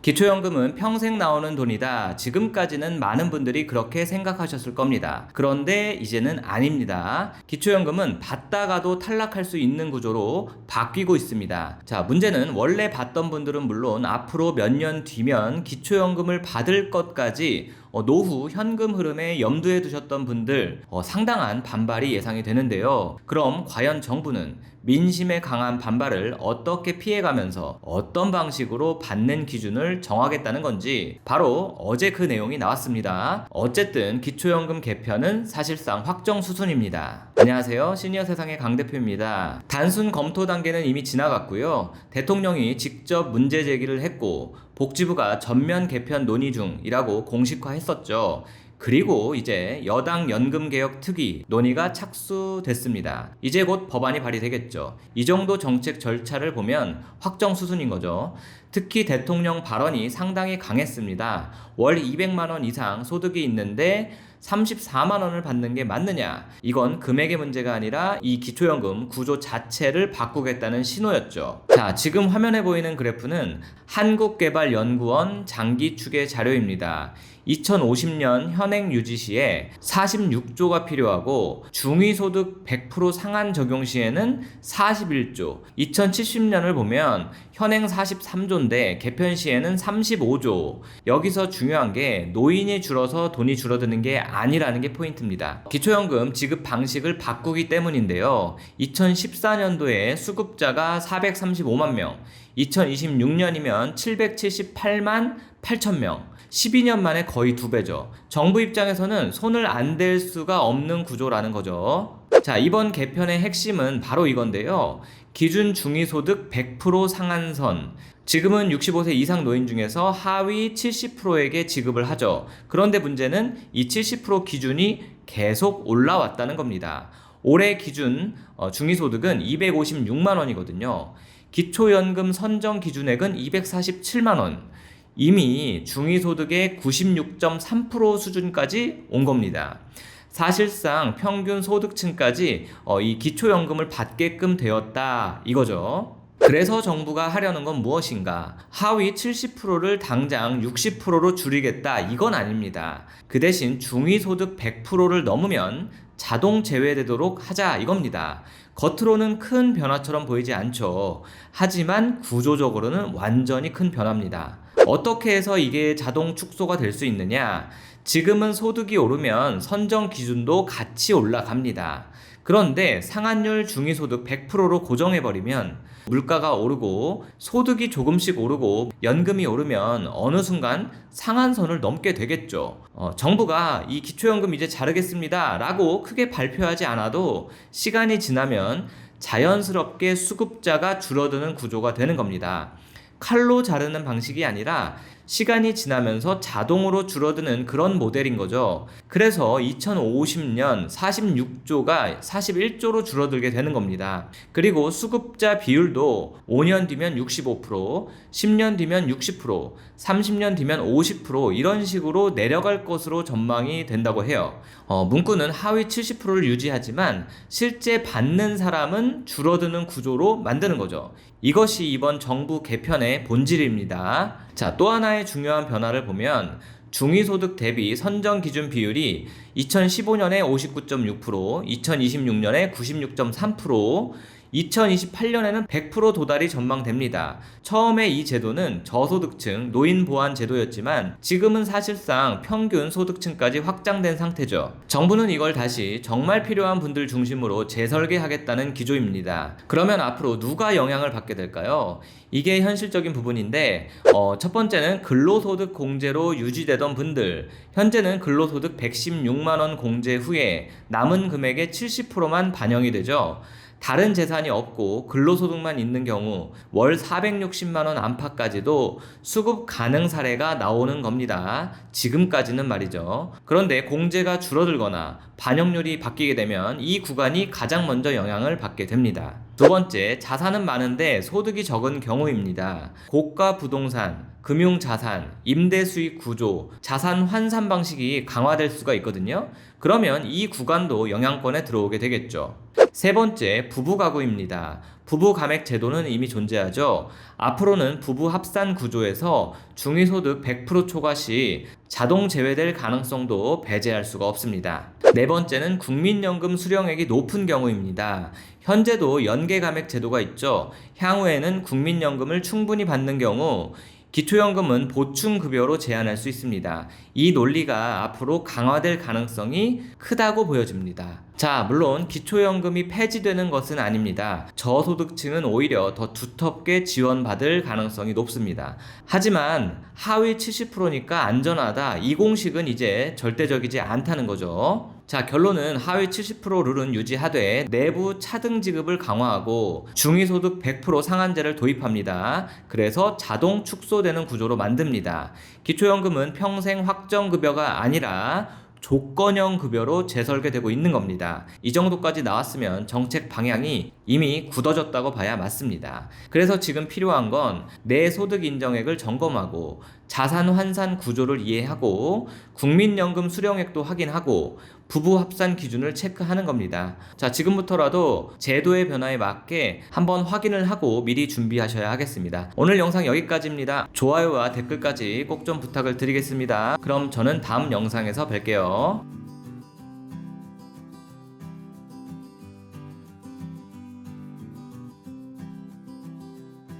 기초연금은 평생 나오는 돈이다. 지금까지는 많은 분들이 그렇게 생각하셨을 겁니다. 그런데 이제는 아닙니다. 기초연금은 받다가도 탈락할 수 있는 구조로 바뀌고 있습니다. 자, 문제는 원래 받던 분들은 물론 앞으로 몇 년 뒤면 기초연금을 받을 것까지 노후 현금 흐름에 염두에 두셨던 분들 상당한 반발이 예상이 되는데요. 그럼 과연 정부는 민심에 강한 반발을 어떻게 피해가면서 어떤 방식으로 받는 기준을 정하겠다는 건지 바로 어제 그 내용이 나왔습니다. 어쨌든 기초연금 개편은 사실상 확정 수순입니다. 안녕하세요. 시니어 세상의 강 대표입니다. 단순 검토 단계는 이미 지나갔고요. 대통령이 직접 문제 제기를 했고 복지부가 전면 개편 논의 중이라고 공식화했었죠. 그리고 이제 여당 연금개혁 특위 논의가 착수됐습니다. 이제 곧 법안이 발의되겠죠. 이 정도 정책 절차를 보면 확정 수순인 거죠. 특히 대통령 발언이 상당히 강했습니다. 월 200만 원 이상 소득이 있는데 34만 원을 받는 게 맞느냐? 이건 금액의 문제가 아니라 이 기초연금 구조 자체를 바꾸겠다는 신호였죠. 자, 지금 화면에 보이는 그래프는 한국개발연구원 장기추계 자료입니다. 2050년 현행 유지 시에 46조가 필요하고 중위소득 100% 상한 적용 시에는 41조, 2070년을 보면 현행 43조인데 개편 시에는 35조. 여기서 중요한 게 노인이 줄어서 돈이 줄어드는 게 아니라는 게 포인트입니다. 기초연금 지급 방식을 바꾸기 때문인데요. 2014년도에 수급자가 435만 명, 2026년이면 778만 8천 명, 12년 만에 거의 2배죠. 정부 입장에서는 손을 안 댈 수가 없는 구조라는 거죠. 자, 이번 개편의 핵심은 바로 이건데요. 기준 중위소득 100% 상한선. 지금은 65세 이상 노인 중에서 하위 70%에게 지급을 하죠. 그런데 문제는 이 70% 기준이 계속 올라왔다는 겁니다. 올해 기준 중위소득은 256만 원이거든요. 기초연금 선정 기준액은 247만 원. 이미 중위소득의 96.3% 수준까지 온 겁니다. 사실상 평균 소득층까지 이 기초연금을 받게끔 되었다 이거죠. 그래서 정부가 하려는 건 무엇인가? 하위 70%를 당장 60%로 줄이겠다 이건 아닙니다. 그 대신 중위소득 100%를 넘으면 자동 제외되도록 하자 이겁니다. 겉으로는 큰 변화처럼 보이지 않죠. 하지만 구조적으로는 완전히 큰 변화입니다. 어떻게 해서 이게 자동 축소가 될 수 있느냐? 지금은 소득이 오르면 선정 기준도 같이 올라갑니다. 그런데 상한율 중위소득 100%로 고정해버리면 물가가 오르고 소득이 조금씩 오르고 연금이 오르면 어느 순간 상한선을 넘게 되겠죠. 정부가 이 기초연금 이제 자르겠습니다 라고 크게 발표하지 않아도 시간이 지나면 자연스럽게 수급자가 줄어드는 구조가 되는 겁니다. 칼로 자르는 방식이 아니라 시간이 지나면서 자동으로 줄어드는 그런 모델인 거죠. 그래서 2050년 46조가 41조로 줄어들게 되는 겁니다. 그리고 수급자 비율도 5년 뒤면 65%, 10년 뒤면 60%, 30년 뒤면 50% 이런 식으로 내려갈 것으로 전망이 된다고 해요. 문구는 하위 70%를 유지하지만 실제 받는 사람은 줄어드는 구조로 만드는 거죠. 이것이 이번 정부 개편의 본질입니다. 자, 또 하나의 중요한 변화를 보면 중위소득 대비 선정 기준 비율이 2015년에 59.6%, 2026년에 96.3%, 2028년에는 100% 도달이 전망됩니다. 처음에 이 제도는 저소득층 노인 보완 제도였지만 지금은 사실상 평균 소득층까지 확장된 상태죠. 정부는 이걸 다시 정말 필요한 분들 중심으로 재설계하겠다는 기조입니다. 그러면 앞으로 누가 영향을 받게 될까요? 이게 현실적인 부분인데 첫 번째는 근로소득 공제로 유지되던 분들, 현재는 근로소득 116만 원 공제 후에 남은 금액의 70%만 반영이 되죠. 다른 재산이 없고 근로소득만 있는 경우 월 460만 원 안팎까지도 수급 가능 사례가 나오는 겁니다. 지금까지는 말이죠. 그런데 공제가 줄어들거나 반영률이 바뀌게 되면 이 구간이 가장 먼저 영향을 받게 됩니다. 두 번째, 자산은 많은데 소득이 적은 경우입니다. 고가 부동산, 금융자산, 임대수익 구조, 자산 환산 방식이 강화될 수가 있거든요. 그러면 이 구간도 영향권에 들어오게 되겠죠. 세 번째, 부부가구입니다. 부부 감액 제도는 이미 존재하죠. 앞으로는 부부 합산 구조에서 중위소득 100% 초과 시 자동 제외될 가능성도 배제할 수가 없습니다. 네 번째는 국민연금 수령액이 높은 경우입니다. 현재도 연계 감액 제도가 있죠. 향후에는 국민연금을 충분히 받는 경우 기초연금은 보충급여로 제한할 수 있습니다. 이 논리가 앞으로 강화될 가능성이 크다고 보여집니다. 자, 물론 기초연금이 폐지되는 것은 아닙니다. 저소득층은 오히려 더 두텁게 지원받을 가능성이 높습니다. 하지만 하위 70%니까 안전하다, 이 공식은 이제 절대적이지 않다는 거죠. 자, 결론은 하위 70% 룰은 유지하되 내부 차등 지급을 강화하고 중위소득 100% 상한제를 도입합니다. 그래서 자동 축소되는 구조로 만듭니다. 기초연금은 평생 확정급여가 아니라 조건형 급여로 재설계되고 있는 겁니다. 이 정도까지 나왔으면 정책 방향이 이미 굳어졌다고 봐야 맞습니다. 그래서 지금 필요한 건 내 소득 인정액을 점검하고 자산 환산 구조를 이해하고 국민연금 수령액도 확인하고 부부 합산 기준을 체크하는 겁니다. 자, 지금부터라도 제도의 변화에 맞게 한번 확인을 하고 미리 준비하셔야 하겠습니다. 오늘 영상 여기까지입니다. 좋아요와 댓글까지 꼭 좀 부탁을 드리겠습니다. 그럼 저는 다음 영상에서 뵐게요.